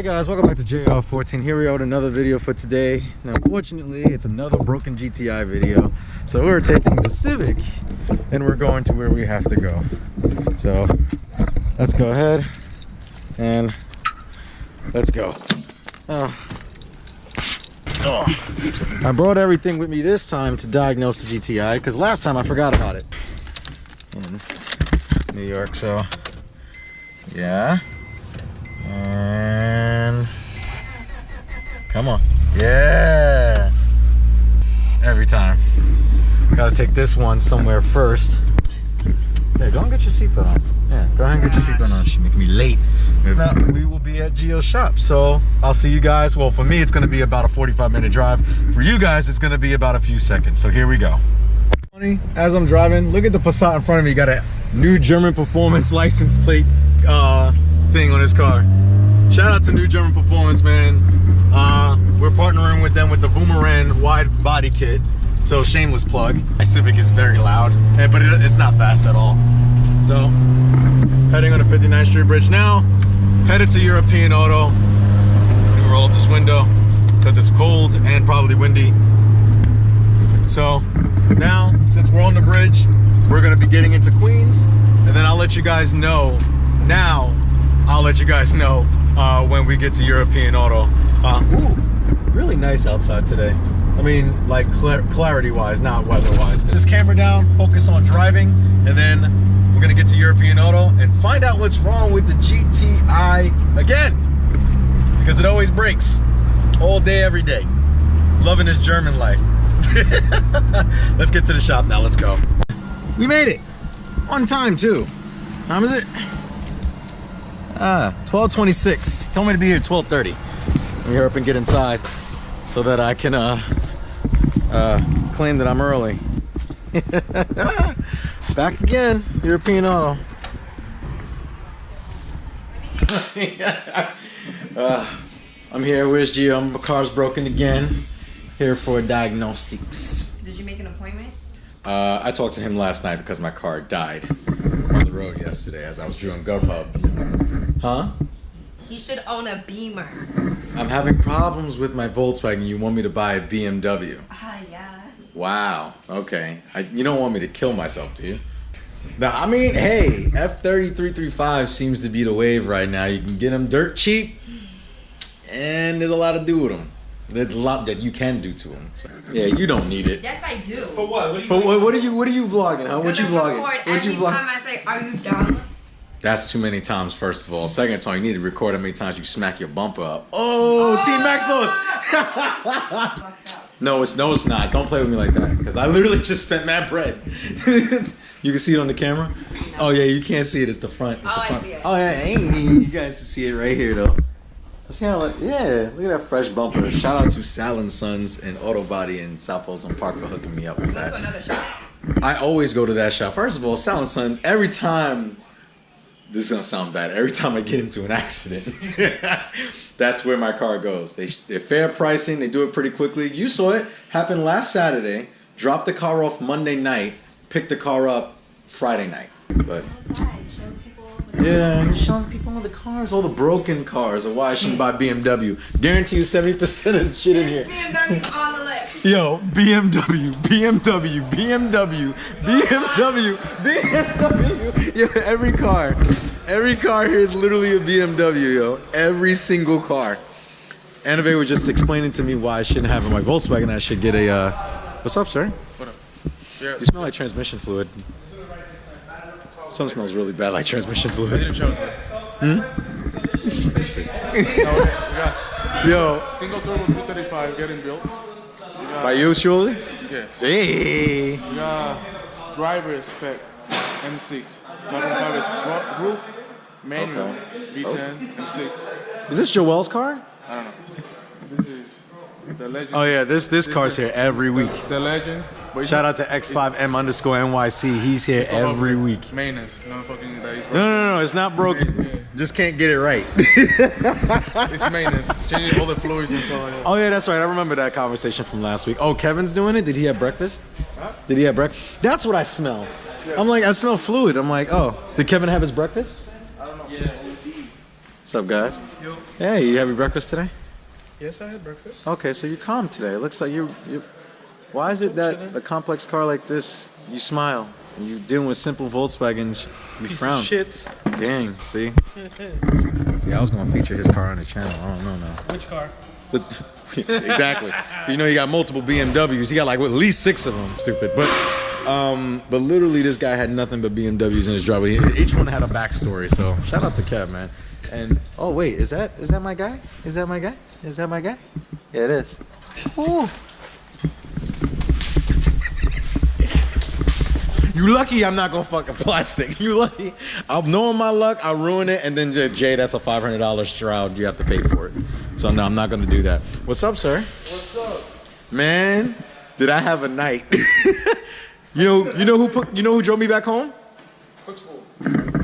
Hey guys, welcome back to JR14. Here we are with another video for today. Now, unfortunately, it's another broken GTI video. So we're taking the Civic and we're going to where we have to go. So let's go ahead and let's go. I brought everything with me this time to diagnose the GTI because last time I forgot about it in New York. So yeah. And come on. Yeah. Every time. Gotta take this one somewhere first. Yeah, go and get your seatbelt on. Yeah, go ahead and get your seatbelt on. She's making me late. If not, we will be at Gio's shop. So I'll see you guys. Well, for me, it's gonna be about a 45-minute drive. For you guys, it's gonna be about a few seconds. So here we go. As I'm driving, look at the Passat in front of me. Got a new German Performance license plate thing on his car. Shout out to New German Performance, man. We're partnering with them with the Boomerang wide body kit. So shameless plug. My Civic is very loud, but it's not fast at all. So heading on the 59th Street Bridge now. Headed to European Auto. Let me roll up this window because it's cold and probably windy. So now, since we're on the bridge, we're gonna be getting into Queens, and then I'll let you guys know. I'll let you guys know when we get to European Auto. Ooh, really nice outside today. I mean, like clarity-wise, not weather-wise. This camera down, focus on driving, and then we're gonna get to European Auto and find out what's wrong with the GTI again, because it always breaks, all day, every day. Loving this German life. Let's get to the shop now. Let's go. We made it on time too. What time is it? 12:26. Told me to be here at 12:30. Let me hurry up and get inside so that I can claim that I'm early. Back again, European Auto. I'm here. Where's Gio? My car's broken again. Here for diagnostics. Did you make an appointment? I talked to him last night because my car died on the road yesterday as I was doing GoPub. Huh? He should own a Beamer. I'm having problems with my Volkswagen. You want me to buy a BMW? Yeah. Wow. Okay. You don't want me to kill myself, do you? Now, I mean, hey, F30335 seems to be the wave right now. You can get them dirt cheap, and there's a lot to do with them. There's a lot that you can do to them. So, yeah, you don't need it. Yes, I do. For what? What are you vlogging, huh? What you vlogging? Every time I say, "Are you dumb?" That's too many times, first of all. Second of all, you need to record how many times you smack your bumper up. Oh, Team Maxos! No, it's not. Don't play with me like that, because I literally just spent mad bread. You can see it on the camera? Oh, yeah, you can't see it. It's the front. It's the front. I see it. Oh, yeah, you guys can see it right here, though. See how, yeah, look at that fresh bumper. Shout out to Sal & Sons and Auto Body in South Folsom Park for hooking me up with that. Go to another shop. I always go to that shop. First of all, Sal & Sons, every time, this is gonna sound bad, every time I get into an accident, that's where my car goes. They're fair pricing, they do it pretty quickly. You saw it happen last Saturday, dropped the car off Monday night, picked the car up Friday night. But yeah, you're showing people all the cars, all the broken cars, or why I shouldn't buy BMW. Guarantee you 70% of the shit in here. BMW's on the list. Yo, BMW. Yo, every car here is literally a BMW, yo. Every single car. Anave was just explaining to me why I shouldn't have in my Volkswagen. I should get a, what's up, sir? What up? Yeah. You smell like transmission fluid. Something smells really bad like transmission I fluid. didn't show it. Stupid. We got Yo. single turbo 235 getting built. By you, surely? Yes. Hey. We got driver spec M6. Carbon fiber roof, manual, Okay. V10, M6. Is this Joel's car? I don't know. This is the legend. Oh yeah, this car's here every week. The legend. But Shout out to X5M_NYC. He's here every week. Maintenance. No fucking that is No, it's not broken. Yeah. Just can't get it right. It's maintenance. It's changing all the fluids and stuff like that. Oh yeah, that's right. I remember that conversation from last week. Oh, Kevin's doing it? Did he have breakfast? Huh? Did he have breakfast? That's what I smell. Yeah. I'm like, I smell fluid. I'm like, oh, did Kevin have his breakfast? I don't know. Yeah. What's up, guys? Yo. Hey, you having breakfast today? Yes, I had breakfast. Okay, so you're calm today. It looks like you. Why is it that a complex car like this, you smile? And you dealing with simple Volkswagen, you Piece frown. of shit. Dang, see? See, I was gonna feature his car on the channel. I don't know now. Which car? But, exactly. You know, he got multiple BMWs. He got like at least 6 of them. Stupid. But literally, this guy had nothing but BMWs in his driveway. Each one had a backstory. So shout out to Kev, man. And oh wait, is that my guy? Is that my guy? Is that my guy? Yeah, it is. Ooh. You lucky I'm not gonna fucking plastic. You lucky. I'm knowing my luck, I'll ruin it, and then Jay, that's a $500 shroud. You have to pay for it. So no, I'm not gonna do that. What's up, sir? What's up? Man, did I have a night? you know who drove me back home?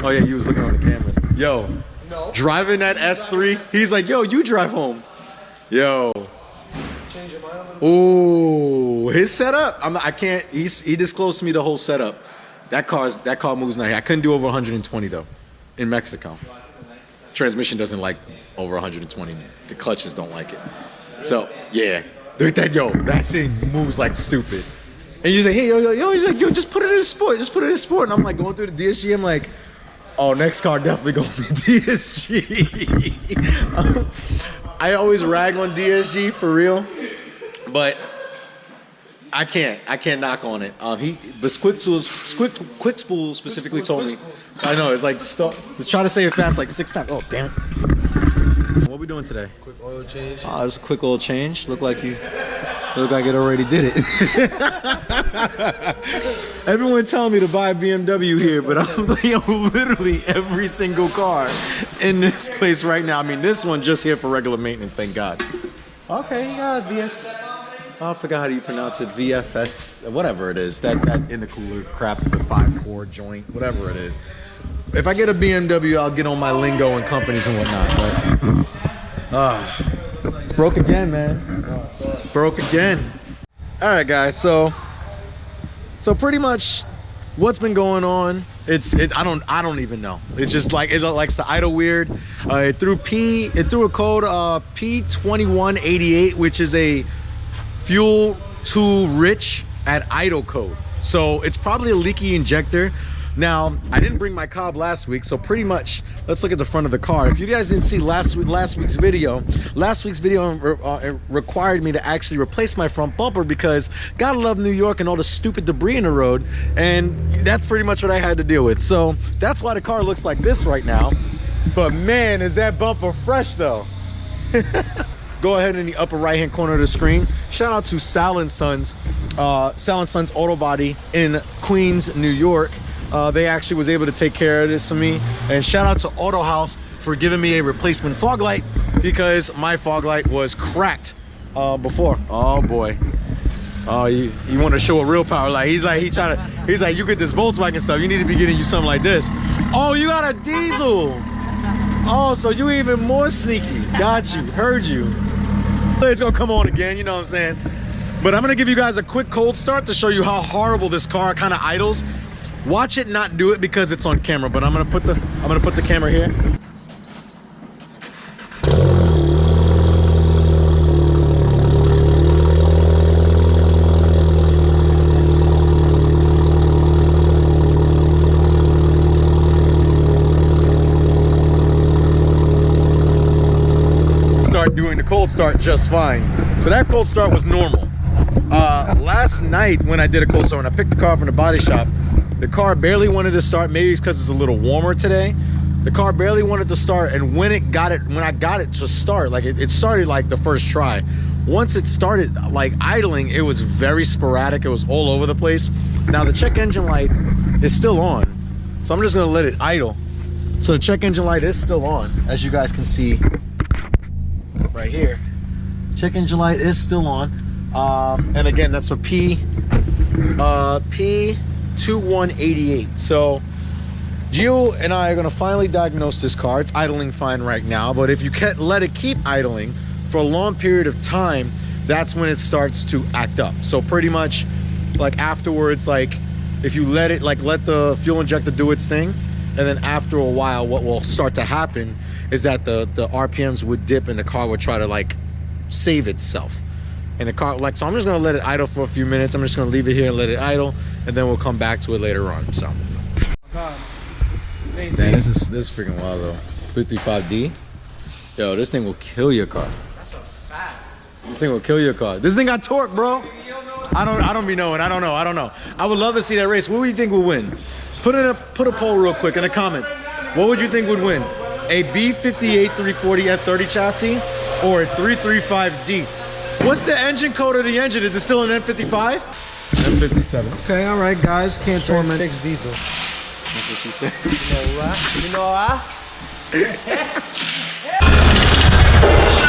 Oh yeah, you was looking on the cameras. Yo, No. driving that S3. He's like, yo, you drive home. Yo. Change your mind on Ooh, his setup. I can't. He disclosed to me the whole setup. That car moves nice. I couldn't do over 120 though, in Mexico. Transmission doesn't like over 120. The clutches don't like it. So yeah, that thing moves like stupid. And you say, hey, yo, he's like, yo, just put it in sport. Just put it in sport. And I'm like going through the DSG. I'm like, oh, next car definitely gonna be DSG. I always rag on DSG for real, but I can't knock on it. Quick Spool specifically told me. I know, it's like, try to say it fast like 6 times. Oh, damn it. What we doing today? Quick oil change. Oh, it's a quick oil change. Look like it already did it. Everyone telling me to buy a BMW here, but I'm literally every single car in this place right now. I mean, this one just here for regular maintenance, thank God. Okay, VS. Oh, I forgot how do you pronounce it. VFS, whatever it is. That intercooler crap, the 5-core joint, whatever it is. If I get a BMW, I'll get on my lingo and companies and whatnot. But it's broke again, man. It's broke again. All right, guys. So pretty much, what's been going on? I don't even know. It's just like it likes to idle weird. It threw a code P2188, which is a fuel too rich at idle code. So it's probably a leaky injector. Now, I didn't bring my cob last week, so pretty much, let's look at the front of the car. If you guys didn't see last week's video required me to actually replace my front bumper because gotta love New York and all the stupid debris in the road, and that's pretty much what I had to deal with. So that's why the car looks like this right now. But man, is that bumper fresh though. Go ahead in the upper right hand corner of the screen. Shout out to Sal & Sons Auto Body in Queens, New York. They actually was able to take care of this for me. And shout out to Auto House for giving me a replacement fog light because my fog light was cracked before. Oh boy. Oh, you want to show a real power light. He's like, you get this Volkswagen stuff, you need to be getting you something like this. Oh, you got a diesel. Oh, so you even more sneaky. Got you, heard you. It's gonna come on again, you know what I'm saying? But I'm gonna give you guys a quick cold start to show you how horrible this car kind of idles. Watch it not do it because it's on camera, but I'm gonna put the camera here. Start doing the cold start just fine. So that cold start was normal. Last night when I did a cold start, when I picked the car from the body shop, the car barely wanted to start. Maybe it's because it's a little warmer today. The car barely wanted to start, and when I got it to start, like it started like the first try. Once it started like idling, it was very sporadic. It was all over the place. Now the check engine light is still on, so I'm just gonna let it idle. So the check engine light is still on, as you guys can see right here. Check engine light is still on, and again, that's a P2188. So Gio and I are gonna finally diagnose this car. It's idling fine right now, but if you can't let it keep idling for a long period of time, that's when it starts to act up. So pretty much like afterwards, like if you let the fuel injector do its thing, and then after a while what will start to happen is that the RPMs would dip and the car would try to like save itself. And the car, like, so I'm just gonna let it idle for a few minutes. I'm just gonna leave it here and let it idle, and then we'll come back to it later on. So. God. Damn, this is freaking wild though. 335D. Yo, this thing will kill your car. That's a fact. This thing will kill your car. This thing got torque, bro. I don't be knowing. I don't know. I would love to see that race. What would you think would win? Put a poll real quick in the comments. What would you think would win? A B58 340 F30 chassis or a 335D? What's the engine code of the engine? Is it still an N55? N57. Okay, all right, guys. Can't torment. 6 diesel. That's what she said. You know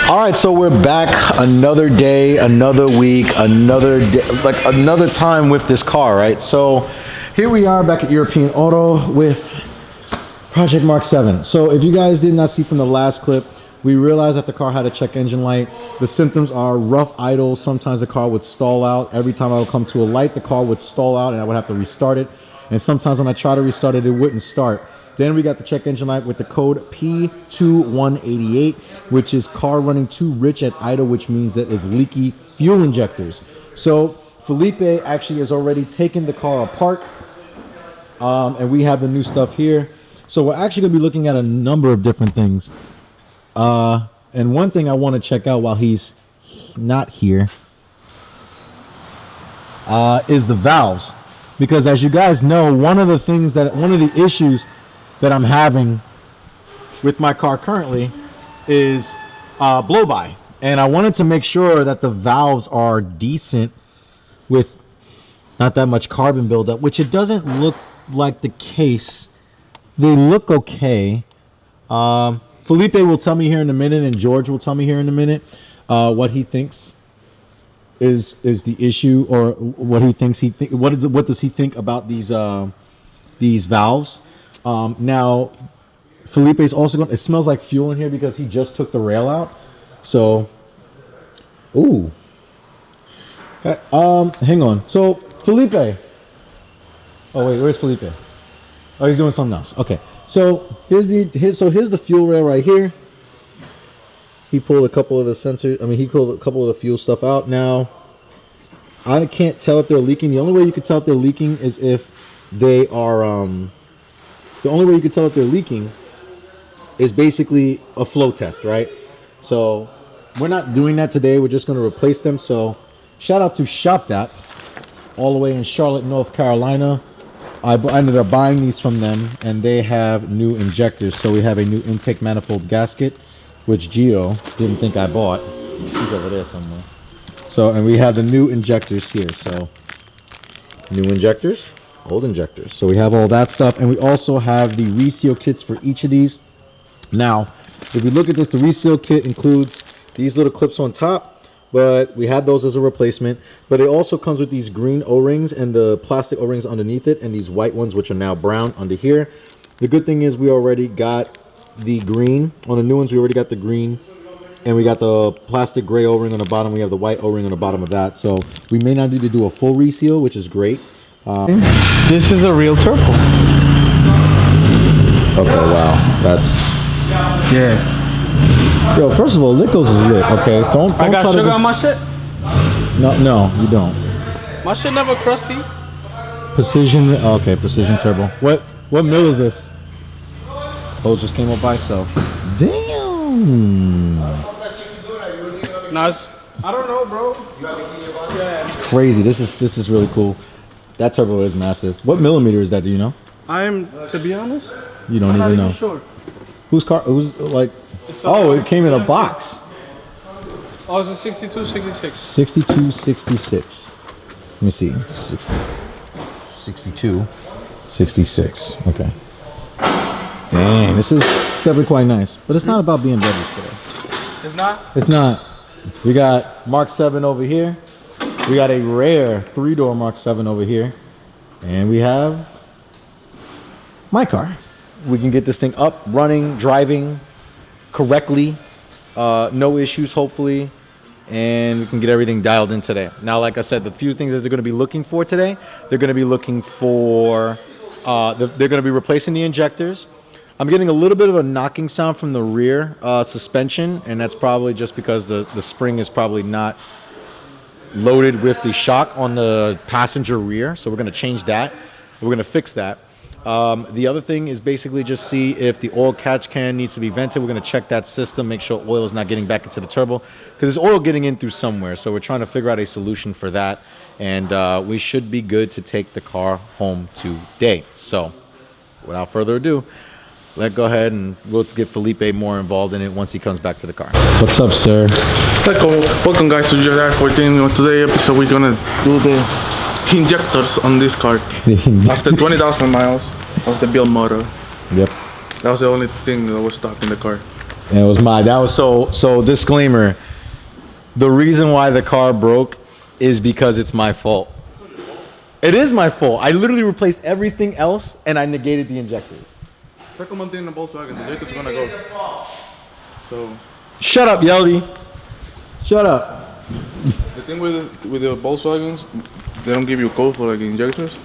All right, so we're back. Another day, another week, another day, like another time with this car, right? So here we are back at European Auto with Project Mark 7. So if you guys did not see from the last clip, we realized that the car had a check engine light. The symptoms are rough idle. Sometimes the car would stall out. Every time I would come to a light, the car would stall out and I would have to restart it. And sometimes when I try to restart it, it wouldn't start. Then we got the check engine light with the code P2188, which is car running too rich at idle, which means that is leaky fuel injectors. So Felipe actually has already taken the car apart, and we have the new stuff here. So we're actually going to be looking at a number of different things. And one thing I want to check out while he's not here is the valves. Because as you guys know, one of the issues that I'm having with my car currently is blow-by. And I wanted to make sure that the valves are decent with not that much carbon buildup, which it doesn't look like the case. They look okay. Felipe will tell me here in a minute, and George will tell me here in a minute what he thinks is the issue, or what he thinks what does he think about these valves. Now Felipe's also going, it smells like fuel in here because he just took the rail out. So ooh, hang on. So Felipe, oh wait, where's Felipe? Oh, he's doing something else. Okay, so here's the fuel rail right here. He pulled a couple of the sensors. I mean, he pulled a couple of the fuel stuff out. Now, I can't tell if they're leaking. The only way you can tell if they're leaking is if they are. The only way you can tell if they're leaking is basically a flow test, right? So we're not doing that today. We're just going to replace them. So shout out to ShopThat, all the way in Charlotte, North Carolina. I ended up buying these from them, and they have new injectors. So we have a new intake manifold gasket, which Gio didn't think I bought. He's over there somewhere. So, and we have the new injectors here. So, new injectors, old injectors. So we have all that stuff, and we also have the reseal kits for each of these. Now, if you look at this, the reseal kit includes these little clips on top, but we had those as a replacement. But it also comes with these green O-rings and the plastic O-rings underneath it, and these white ones, which are now brown under here. The good thing is we already got the green on the new ones. We already got the green, and we got the plastic gray O-ring on the bottom. We have the white O-ring on the bottom of that. So we may not need to do a full reseal, which is great. This is a real turbo. Okay, wow, that's Yo, first of all, Lickos is lit. Okay, don't I got sugar on my shit. No, you don't. My shit never crusty. Precision. Okay, precision turbo. What mill is this? Oh, it just came up by itself. Damn. Nice. I don't know, bro. Yeah. It's crazy. This is really cool. That turbo is massive. What millimeter is that? Do you know? To be honest, You don't I'm not even even know. sure. Whose car? Who's like? Oh, it came in a box. Oh, it's a 62, 66. 62, 66. Let me see. 60, 62, 66. Okay. Dang, it's definitely quite nice. But it's not about BMWs today. It's not? It's not. We got Mark 7 over here. We got a rare 3-door Mark 7 over here. And we have my car. We can get this thing up, running, driving correctly. No issues, hopefully. And we can get everything dialed in today. Now, like I said, the few things that they're going to be looking for today, they're going to be looking for, they're going to be replacing the injectors. I'm getting a little bit of a knocking sound from the rear suspension, and that's probably just because the spring is probably not loaded with the shock on the passenger rear. So we're going to change that. We're going to fix that. The other thing is basically just see if the oil catch can needs to be vented. We're going to check that system, make sure oil is not getting back into the turbo, because there's oil getting in through somewhere. So we're trying to figure out a solution for that, and we should be good to take the car home today. So without further ado, let's go ahead and we'll get Felipe more involved in it once he comes back to the car. What's up, sir? Welcome guys to GR14. Today episode we're gonna do the injectors on this car. After 20,000 miles of the build motor. Yep. That was the only thing that was stuck in the car. And it was so disclaimer. The reason why the car broke is because it's my fault. It is my fault. I literally replaced everything else and I negated the injectors. Second one thing in the Volkswagen, the injector's gonna go. So Shut up, Yeldy. Shut up. the thing with the Volkswagens, they don't give you a code for like injectors.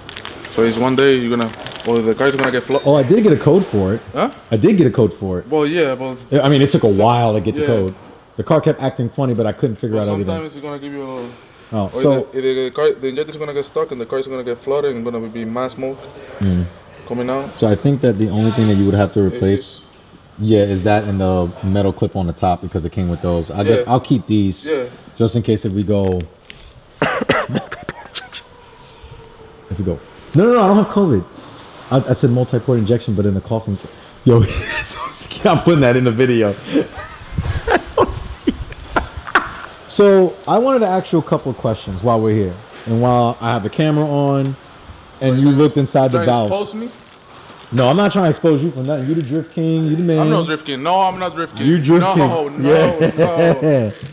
So it's one day you're gonna, or the car's gonna get flooded. Oh, I did get a code for it. Huh? I did get a code for it. Well, yeah, but I mean, it took a while to get the code. The car kept acting funny, but I couldn't figure out everything. sometimes it's gonna give you a. Oh, Or so the injector's gonna get stuck and the car's gonna get flooded and gonna be mass smoke coming out. so I think that the only thing that you would have to replace, is that and the metal clip on the top, because it came with those. I guess I'll keep these just in case if we go. If we go. No, I don't have COVID. I said multi-port injection, but in the coughing. Yo, I'm putting that in the video. So I wanted to ask you a couple of questions while we're here, and while I have the camera on, and you looked inside the valve. Expose me? No, I'm not trying to expose you from nothing. You the drift king. You the man. I'm not drift king. No, I'm not drift king. You drift king. No.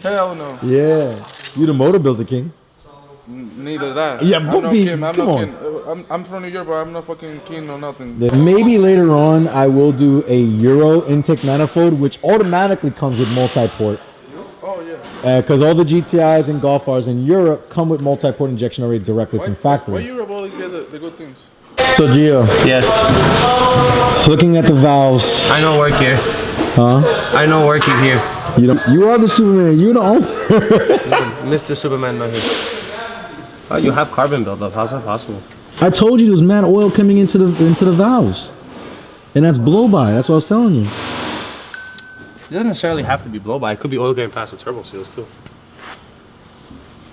Hell no. Yeah. You the motor builder king. Neither that. Yeah, I'm but not be- king. I'm come not on. king. I'm from New York, but I'm not fucking king or nothing. Maybe later on I will do a Euro intake manifold, which automatically comes with multi-port. Oh yeah. Because all the GTIs and Golf Rs in Europe come with multi-port injection already directly from factory. Why Europe always get the good things? So Gio, Yes, looking at the valves, I know work here. huh? I know working here. You are the Superman. You the owner. Mr. Superman not here. Oh, you have carbon buildup. How's that possible? I told you there's mad oil coming into the valves, and that's blow by. That's what I was telling you. It doesn't necessarily have to be blow by. It could be oil getting past the turbo seals too.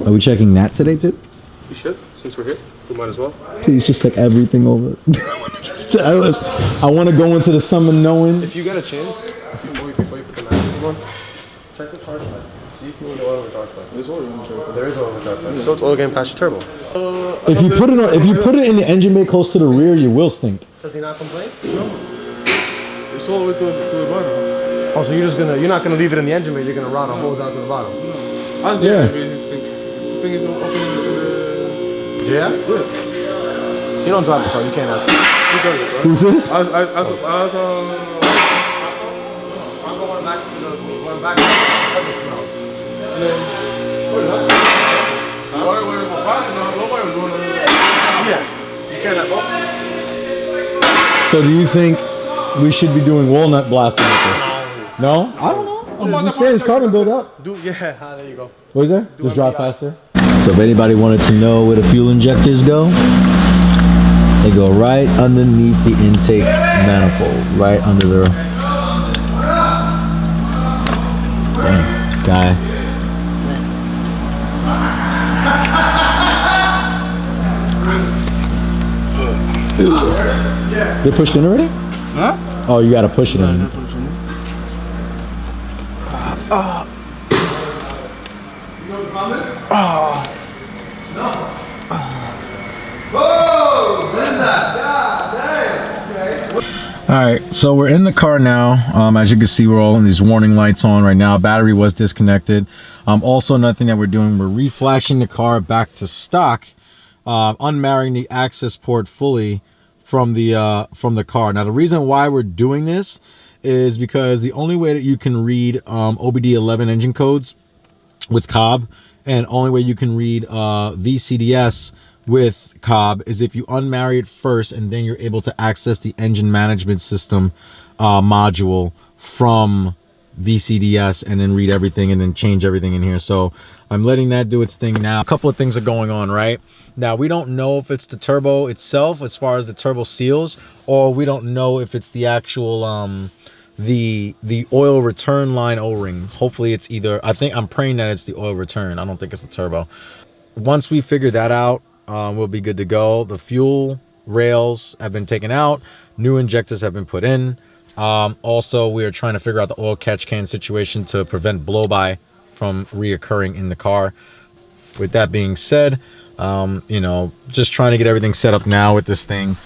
Are we checking that today too? You should, since we're here. We might as well. Please just take everything over. Just tell us. I want to go into the summer knowing. If you get a chance, before you put the magazine on, check the charge light. See if you want the oil in the charge light. There's oil in the charge. There is oil in the charge light. So it's oil getting past your turbo. If you put it in the engine bay close to the rear, you will stink. Does he not complain? It's all the way to the bottom. Oh, so you're not gonna leave it in the engine bay. You're gonna run a hose out to the bottom. Ask the Yeah. engine, the thing is open in the. Yeah. You don't drive the car. You can't ask. You go, bro. Who's this? I'm going back to the doesn't smell. Yeah, you can't have both. So do you think we should be doing walnut blasting with this? No? I don't know. I'm just saying it's carbon build up. There you go. What is that? Just drive faster. So if anybody wanted to know where the fuel injectors go, they go right underneath the intake manifold, right under the. Damn, this guy. They pushed in already? Huh? Oh, you gotta push it in. Alright, so we're in the car now. As you can see, we're all in these warning lights on right now. Battery was disconnected. Also, another thing that we're doing, we're reflashing the car back to stock, unmarrying the access port fully from the car. Now, the reason why we're doing this is because the only way that you can read OBD11 engine codes with Cobb, and only way you can read VCDS with Cobb is if you unmarry it first, and then you're able to access the engine management system module from VCDS and then read everything and then change everything in here. So I'm letting that do its thing now. A couple of things are going on right now. We don't know if it's the turbo itself as far as the turbo seals, or we don't know if it's the actual the oil return line O-rings. Hopefully it's either, I'm praying that it's the oil return. I don't think it's the turbo. Once we figure that out, we'll be good to go. The fuel rails have been taken out, new injectors have been put in. Also, we are trying to figure out the oil catch can situation to prevent blow-by from reoccurring in the car. With that being said, you know, just trying to get everything set up now with this thing.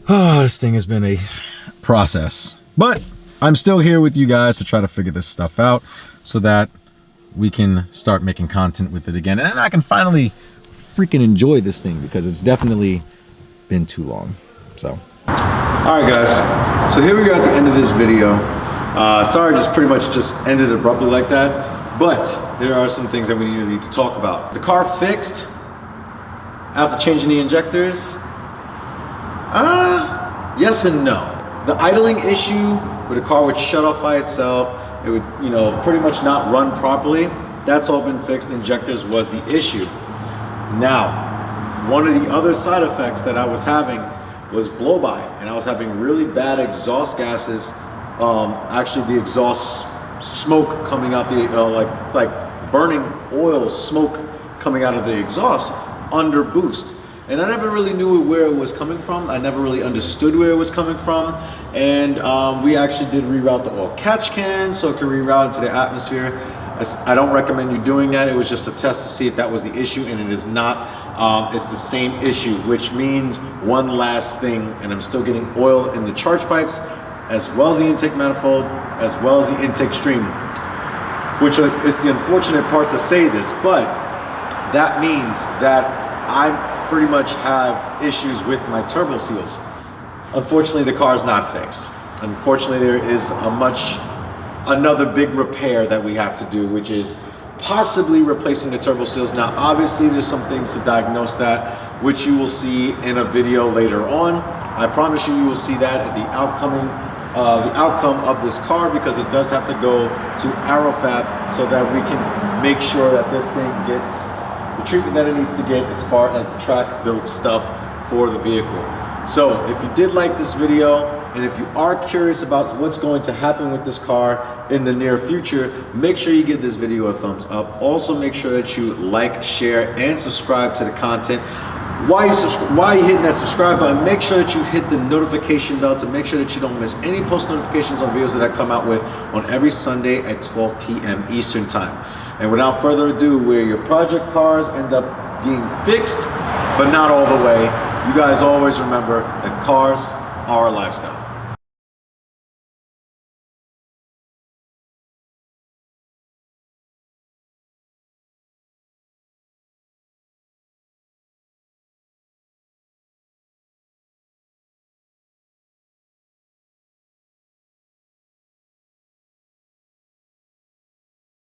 This thing has been a process, but I'm still here with you guys to try to figure this stuff out so that we can start making content with it again, and I can finally freaking enjoy this thing, because it's definitely been too long. So all right guys, so here we are at the end of this video. Sorry, just pretty much just ended abruptly like that, but there are some things that we need to talk about. The car fixed after changing the injectors? Yes and no. The idling issue where the car would shut off by itself, it would, you know, pretty much not run properly, that's all been fixed. Injectors was the issue. Now, one of the other side effects that I was having was blow-by, and I was having really bad exhaust gases. Actually, the exhaust smoke coming out the like burning oil smoke coming out of the exhaust under boost. And I never really knew where it was coming from. I never really understood where it was coming from. And we actually did reroute the oil catch can so it could reroute into the atmosphere. I don't recommend you doing that. It was just a test to see if that was the issue, and it is not. It's the same issue, which means one last thing, and I'm still getting oil in the charge pipes, as well as the intake manifold, as well as the intake stream, which is the unfortunate part to say this, but that means that I pretty much have issues with my turbo seals. Unfortunately, the car is not fixed. Unfortunately, there is another big repair that we have to do, which is possibly replacing the turbo seals. Now, obviously, there's some things to diagnose that, which you will see in a video later on. I promise you, you will see that at the outcome of this car, because it does have to go to Aerofab so that we can make sure that this thing gets the treatment that it needs to get as far as the track build stuff for the vehicle. So if you did like this video, and if you are curious about what's going to happen with this car in the near future, make sure you give this video a thumbs up. Also, make sure that you like, share, and subscribe to the content. While you're hitting that subscribe button, make sure that you hit the notification bell to make sure that you don't miss any post notifications on videos that I come out with on every Sunday at 12 p.m. Eastern time. And without further ado, where your project cars end up being fixed, but not all the way, you guys always remember that cars are a lifestyle.